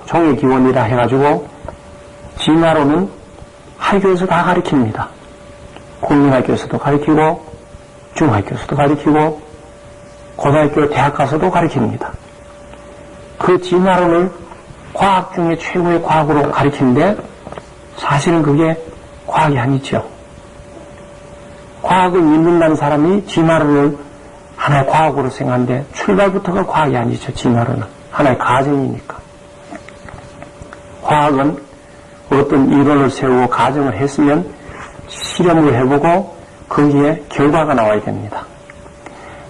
종의기원이라 해가지고 진화론은 학교에서 다 가르칩니다. 국민학교에서도 가르치고 중학교에서도 가르치고 고등학교 대학 가서도 가르칩니다. 그 진화론을 과학 중에 최고의 과학으로 가르치는데 사실은 그게 과학이 아니죠. 과학을 믿는다는 사람이 진화론을 하나의 과학으로 생각하는데 출발부터가 과학이 아니죠. 진화론은 하나의 가정이니까. 과학은 어떤 이론을 세우고 가정을 했으면 실험을 해보고 거기에 결과가 나와야 됩니다.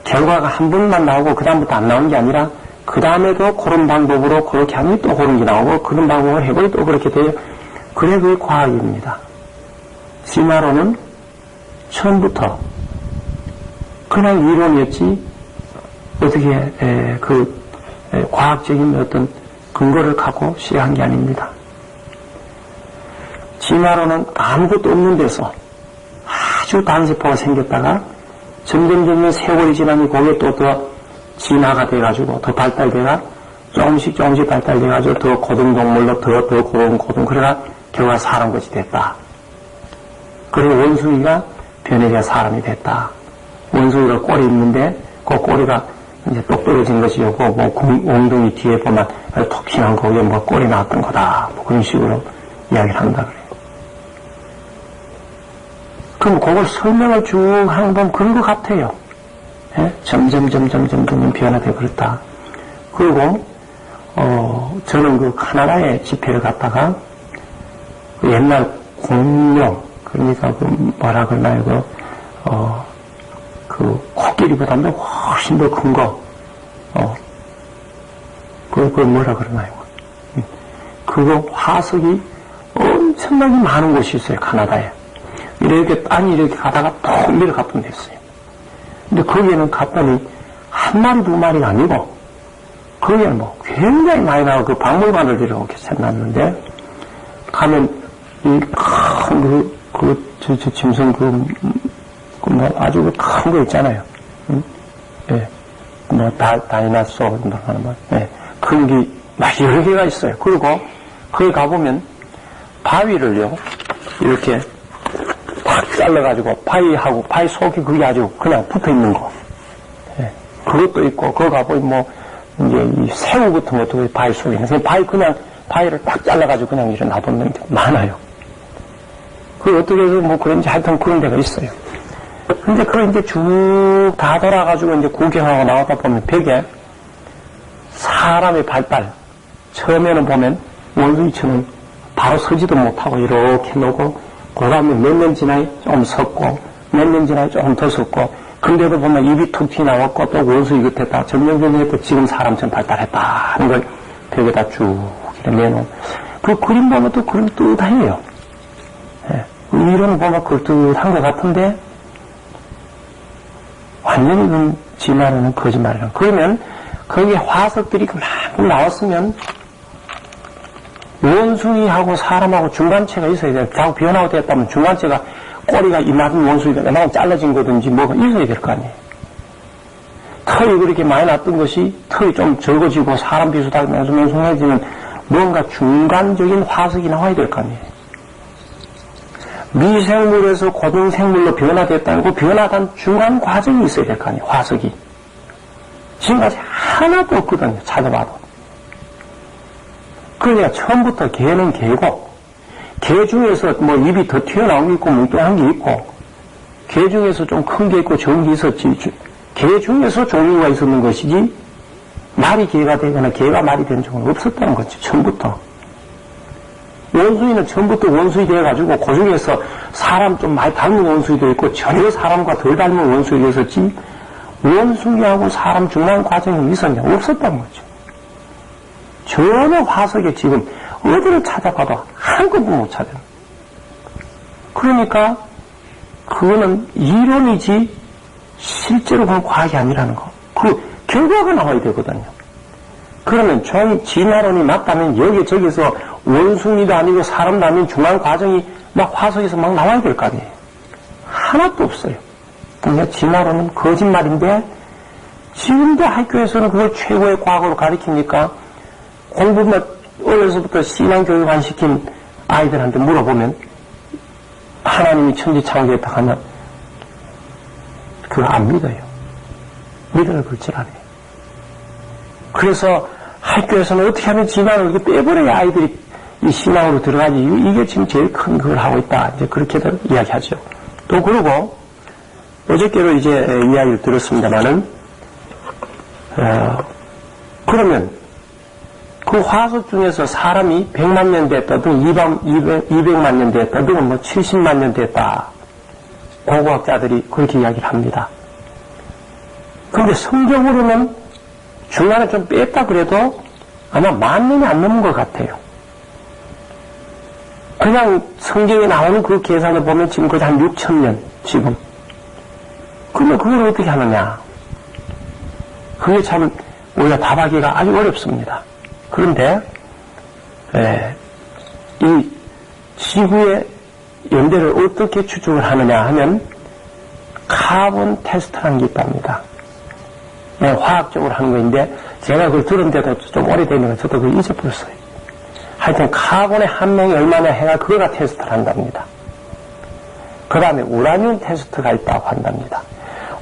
결과가 한 번만 나오고 그 다음부터 안 나오는 게 아니라 그 다음에도 그런 방법으로 그렇게 하면 또 그런 게 나오고 그런 방법을 해보니 또 그렇게 돼요. 그래 그게 과학입니다. 진화론은 처음부터 그냥 이론이었지 어떻게 과학적인 어떤 근거를 갖고 시작한 게 아닙니다. 진화론은 아무것도 없는 데서 아주 단세포가 생겼다가 점점 세월이 지나니 거기에 또 더 진화가 돼가지고 더 발달돼가 조금씩 발달돼가지고 더 고등동물로 더 고등 그래가 결과 사람같이 됐다. 그리고 원숭이가 변해가 사람이 됐다. 원숭이가 꼬리 있는데 그 꼬리가 이제 똑 떨어진 것이고 뭐 엉덩이 뒤에 보면 톡 튀는 거기에 뭐 꼬리 나왔던 거다. 뭐 그런 식으로 이야기를 한다 그래요. 그럼 그걸 설명을 쭉 하는 건 그런 것 같아요. 예? 점점 변화되고 그랬다. 그리고 저는 그 카나다에 집회를 갔다가 그 옛날 공룡 그러니까 그 뭐라 그러나요 그 코끼리보다도 훨씬 더 큰 거 그걸 뭐라 그러나요? 그거 화석이 엄청나게 많은 곳이 있어요. 카나다에. 이렇게 땅이 이렇게 가다가 푹 내려가던 데 있어요. 근데 거기에는 갔더니 한 마리 두 마리가 아니고 거기에는 뭐 굉장히 많이 나와 그 박물관을 이렇게 해놨는데 가면 이 큰 짐승 뭐 아주 큰 거 있잖아요. 예. 뭐 다이나소어 하는 말. 예. 큰 게 막 여러 개가 있어요. 그리고 거기 가보면 바위를요 이렇게 탁 잘라가지고 바위 속이 그게 아주 그냥 붙어 있는 거. 예. 그것도 있고, 거기 가보면 뭐, 이제 이 새우 같은 것도 바위 속에 있는 바위를 딱 잘라가지고 그냥 이렇게 놔뒀는 게 많아요. 그 어떻게 해서 뭐 그런지 하여튼 그런 데가 있어요. 근데 그걸 이제 쭉 다 돌아가지고 이제 구경하고 나오다 보면 벽에 사람의 발달, 처음에는 보면 원숭이처럼 바로 서지도 못하고 이렇게 놓고, 그 다음에 몇 년 지나니 좀 섰고, 몇 년 지나니 조금 더 섰고, 근데도 보면 입이 툭 튀어나왔고, 또 원숭이 끝에다 점점 해도 지금 사람처럼 발달했다 하는 걸 벽에다 쭉 이렇게 내놓은. 그 그림 보면 또 그림 뜨뜻해요. 예. 이론을 보면 그럴듯한 것 같은데, 완전히 그 진화론은 거짓말이라. 그러면, 거기에 화석들이 그만큼 나왔으면, 원숭이하고 사람하고 중간체가 있어야 돼요. 자꾸 변화가 됐다면 중간체가 꼬리가 이만큼 원숭이가 이만큼 잘라진 거든지 뭐가 있어야 될 거 아니에요. 털이 그렇게 많이 났던 것이 털이 좀 적어지고 사람 비슷하게 맹숭맹숭해지면 뭔가 중간적인 화석이 나와야 될 거 아니에요. 미생물에서 고등생물로 변화됐다는 그 변화된 중간 과정이 있어야 될 거 아니에요. 화석이. 지금까지 하나도 없거든요. 찾아봐도. 그러니까 처음부터 개는 개고, 개 중에서 뭐 입이 더 튀어나온 게 있고, 뭉뚱한 게 있고, 개 중에서 좀 큰 게 있고, 적은 게 있었지, 개 중에서 종류가 있었는 것이지, 말이 개가 되거나 개가 말이 된 적은 없었다는 거지, 처음부터. 원숭이는 처음부터 원숭이 돼가지고, 그 중에서 사람 좀 많이 닮은 원숭이도 있고, 전혀 사람과 덜 닮은 원숭이도 있었지, 원숭이하고 사람 중간 과정이 있었냐? 없었다는 거죠. 전혀 화석에 지금 어디를 찾아봐도 한 곳도 못 찾아요. 그러니까 그거는 이론이지 실제로 그건 과학이 아니라는 거. 그 결과가 나와야 되거든요. 그러면 진화론이 맞다면 여기저기서 원숭이도 아니고 사람도 아닌 중간 과정이 막 화석에서 막 나와야 될 거 아니에요. 하나도 없어요. 그러니까 진화론은 거짓말인데 지금도 학교에서는 그걸 최고의 과학으로 가르치니까 공부만 어려서부터 신앙교육 안 시킨 아이들한테 물어보면 하나님이 천지 창조했다 하면 그거 안 믿어요. 믿어를 걸질 않아요. 그래서 학교에서는 어떻게 하면 진화를 이렇게 빼버려야 아이들이 이 신앙으로 들어가지. 이게 지금 제일 큰 그걸 하고 있다. 이제 그렇게들 이야기하죠. 또 그러고 어저께로 이제 이야기를 들었습니다만은 그러면 그 화석 중에서 사람이 100만 년 됐다, 등 200만 년 됐다, 등은 뭐 70만 년 됐다. 고고학자들이 그렇게 이야기를 합니다. 그런데 성경으로는 중간에 좀 뺐다 그래도 아마 10,000년이 안 넘은 것 같아요. 그냥 성경에 나오는 그 계산을 보면 지금 거의 한 6,000년, 지금. 그러면 그걸 어떻게 하느냐. 그게 참 우리가 답하기가 아주 어렵습니다. 그런데 이 지구의 연대를 어떻게 추측을 하느냐 하면 카본 테스트라는 게 있답니다. 화학적으로 하는 거인데 제가 그걸 들은데도 좀 오래되니까 저도 그걸 잊어버렸어요. 하여튼 카본의 함량이 얼마나 해가 그거가 테스트를 한답니다. 그 다음에 우라늄 테스트가 있다고 한답니다.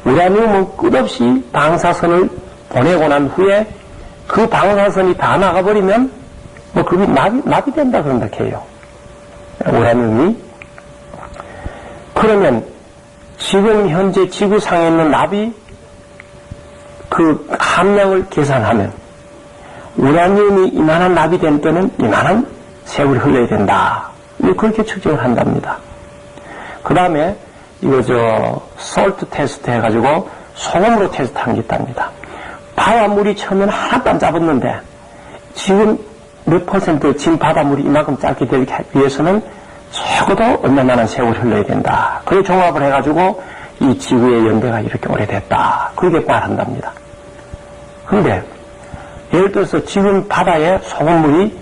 우라늄은 끝없이 방사선을 보내고 난 후에 그 방사선이 다 나가버리면 뭐 그게 마비된다 그런다 해요. 우라늄이. 그러면 지금 현재 지구상에 있는 납이 그 함량을 계산하면 우라늄이 이만한 납이 된 때는 이만한 세월이 흘러야 된다. 그렇게 측정을 한답니다. 그 다음에 이거 솔트 테스트 해가지고 소금으로 테스트한 게 있답니다. 바닷물이 처음에는 하나도 안 잡았는데 지금 몇 퍼센트 지금 바닷물이 이만큼 짧게 되기 위해서는 적어도 얼마만한 세월이 흘러야 된다. 그걸 종합을 해가지고 이 지구의 연대가 이렇게 오래됐다. 그렇게 말한답니다. 그런데 예를 들어서 지금 바다에 소금물이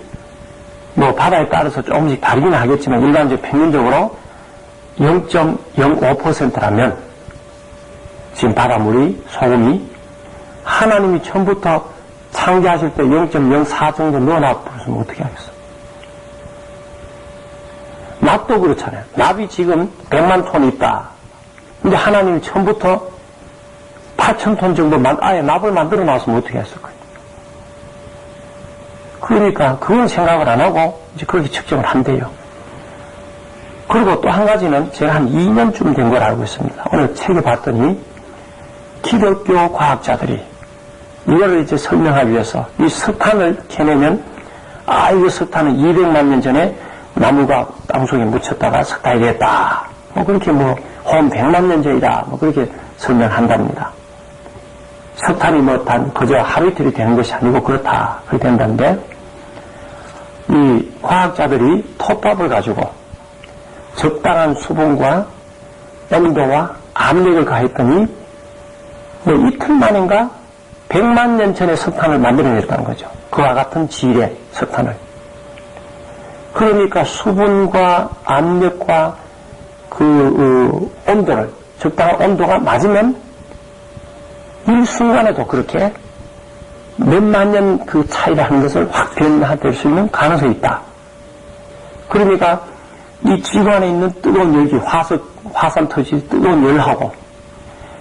뭐 바다에 따라서 조금씩 다르긴 하겠지만 일반적으로 평균적으로 0.05%라면 지금 바닷물이 소금이 하나님이 처음부터 창조하실 때 0.04 정도 넣어놔버렸으면 어떻게 하겠어? 납도 그렇잖아요. 납이 지금 100만 톤 있다. 근데 하나님이 처음부터 8,000톤 정도 아예 납을 만들어 놨으면 어떻게 했을 거예요? 그러니까 그건 생각을 안 하고 이제 그렇게 측정을 한대요. 그리고 또 한 가지는 제가 한 2년쯤 된 걸 알고 있습니다. 오늘 책에 봤더니 기독교 과학자들이 이거를 이제 설명하기 위해서 이 석탄을 캐내면 이거 석탄은 200만 년 전에 나무가 땅속에 묻혔다가 석탄이 됐다. 뭐 그렇게 홈 100만 년 전이다. 뭐 그렇게 설명한답니다. 석탄이 그저 하루 이틀이 되는 것이 아니고 그렇다. 그렇게 된다는데 이 과학자들이 톱밥을 가지고 적당한 수분과 온도와 압력을 가했더니 이틀 만인가 100만 년 전에 석탄을 만들어냈다는 거죠. 그와 같은 질의 석탄을. 그러니까 수분과 압력과 온도를 적당한 온도가 맞으면 일순간에도 그렇게 몇만 년 그 차이라는 것을 확 변화될 수 있는 가능성이 있다. 그러니까 이 지구 안에 있는 뜨거운 열기, 화산 터지 뜨거운 열하고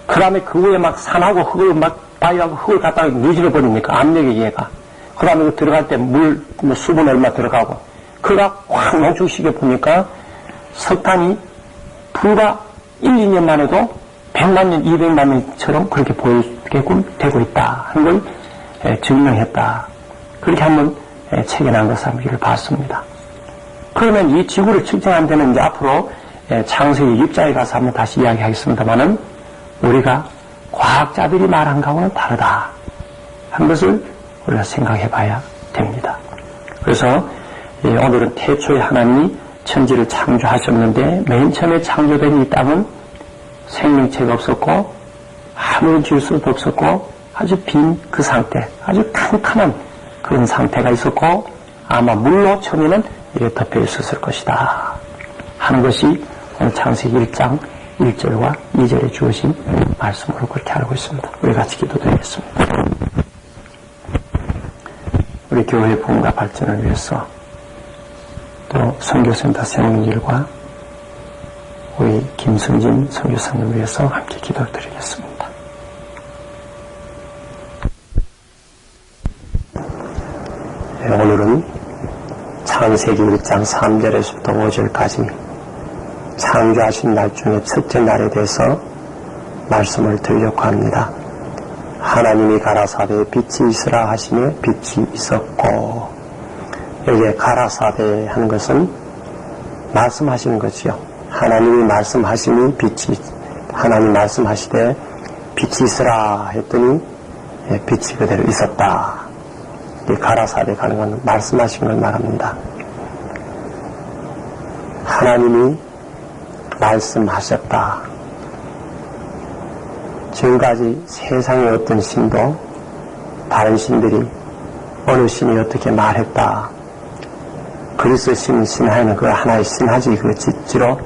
그 다음에 그 위에 막 산하고 흙을 바위하고 흙을 갖다가 누질러 버리니까 압력의 얘가. 그 다음에 들어갈 때 수분 얼마 들어가고 그가 확 농축시켜 보니까 석탄이 불과 1, 2년만 해도 100만 년, 200만 년처럼 그렇게 보이게끔 되고 있다 하는 걸 증명했다. 그렇게 한번 책에 난 것을 한번 봤습니다. 그러면 이 지구를 측정한 데는 이제 앞으로 창세기 6장에 가서 한번 다시 이야기하겠습니다만은 우리가 과학자들이 말한 거하고는 다르다 한 것을 우리가 생각해 봐야 됩니다. 그래서 오늘은 태초에 하나님이 천지를 창조하셨는데 맨 처음에 창조된 이 땅은 생명체가 없었고 아무런 질서도 없었고 아주 빈 그 상태, 아주 캄캄한 그런 상태가 있었고 아마 물로 처음에는 이렇게 덮여 있었을 것이다 하는 것이 오늘 창세기 1장 1절과 2절에 주어진 말씀으로 그렇게 알고 있습니다. 우리 같이 기도드리겠습니다. 우리 교회 부흥과 발전을 위해서 또 선교센터 세우는 일과 우리 김승진 선교사님을 위해서 함께 기도드리겠습니다. 오늘은 창세기 1장 3절에서부터 5절까지 창조하신 날 중에 첫째 날에 대해서 말씀을 드리려고 합니다. 하나님이 가라사대 빛이 있으라 하시며 빛이 있었고, 여기에 가라사대 하는 것은 말씀하시는 거지요. 하나님이 말씀하시니 하나님 말씀하시되 빛이 있으라 했더니 빛이 그대로 있었다. 이 가라사대 가는 건 말씀하신 걸 말합니다. 하나님이 말씀하셨다. 지금까지 세상의 어떤 신도 다른 신들이 어느 신이 어떻게 말했다. 그리스도 신하에는 그 하나의 신하지 그 짓지로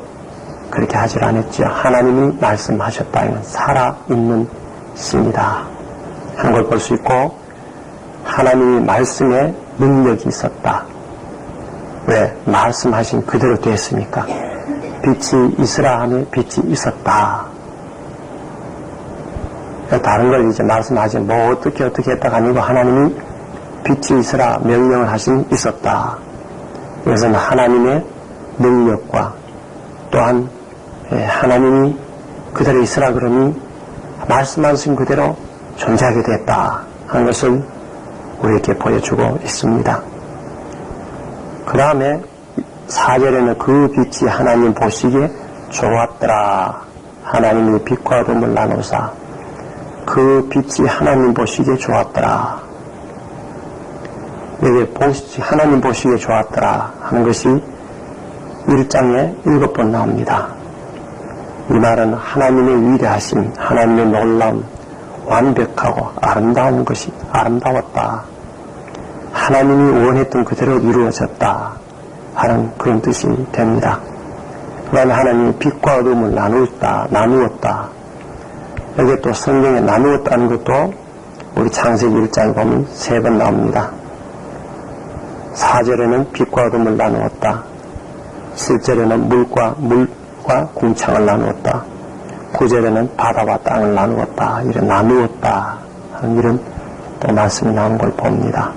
그렇게 하질 않았죠. 하나님이 말씀하셨다. 이건 살아있는 신이다 하는 걸 볼 수 있고, 하나님이 말씀에 능력이 있었다. 왜? 말씀하신 그대로 됐으니까. 빛이 있으라 하며 빛이 있었다. 다른 걸 이제 말씀하지 뭐 어떻게 했다가 아니고 하나님이 빛이 있으라 명령을 하신 있었다. 이것은 하나님의 능력과 또한 하나님이 그대로 있으라 그러니 말씀하신 그대로 존재하게 됐다 하는 것을 우리에게 보여주고 있습니다. 그 다음에 4절에는 그 빛이 하나님 보시기에 좋았더라. 하나님이 빛과 어둠을 나누사 그 빛이 하나님 보시기에 좋았더라. 여기 하나님 보시기에 좋았더라 하는 것이 1장에 7번 나옵니다. 이 말은 하나님의 위대하심, 하나님의 놀라움, 완벽하고 아름다운 것이 아름다웠다. 하나님이 원했던 그대로 이루어졌다 하는 그런 뜻이 됩니다. 그 다음에 하나님이 빛과 어둠을 나누었다. 여기 또 성경에 나누었다는 것도 우리 창세기 1장에 보면 3번 나옵니다. 4절에는 빛과 어둠을 나누었다. 7절에는 물과 궁창을 나누었다. 9절에는 바다와 땅을 나누었다. 이런 나누었다 하는 이런 또 말씀이 나오는 걸 봅니다.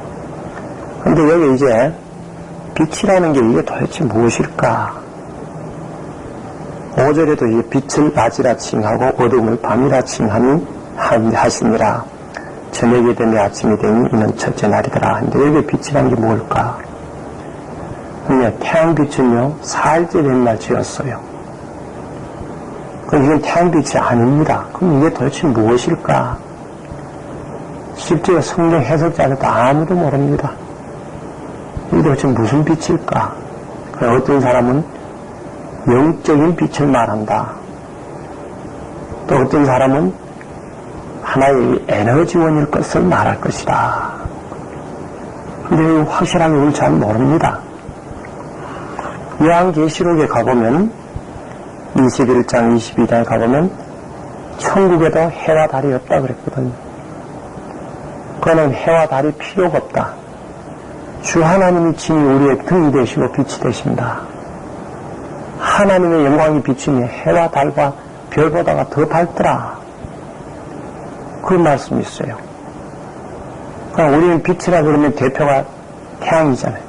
그런데 여기 이제 빛이라는 게 이게 도대체 무엇일까? 5절에도 이게 빛을 낮이라 칭하고 어둠을 밤이라 칭하니 하시니라. 저녁이 되며 아침이 되니 이는 첫째 날이더라. 근데 여기 빛이라는 게 뭘까? 그냥 태양빛은요 4일째 된 날 지었어요. 그럼 이건 태양빛이 아닙니다. 그럼 이게 도대체 무엇일까? 실제 성경 해석자들도 아무도 모릅니다. 이게 도대체 무슨 빛일까? 어떤 사람은 영적인 빛을 말한다. 또 어떤 사람은 하나의 에너지원일 것을 말할 것이다. 근데 확실하게 우리 잘 모릅니다. 요한계시록에 가보면 21장 22장에 가보면 천국에도 해와 달이 없다 그랬거든요. 그거는 해와 달이 필요가 없다. 주 하나님이 친히 우리의 등이 되시고 빛이 되신다. 하나님의 영광이 비추니 해와 달과 별보다가 더 밝더라. 그런 말씀이 있어요. 그럼 우리는 빛이라 그러면 대표가 태양이잖아요.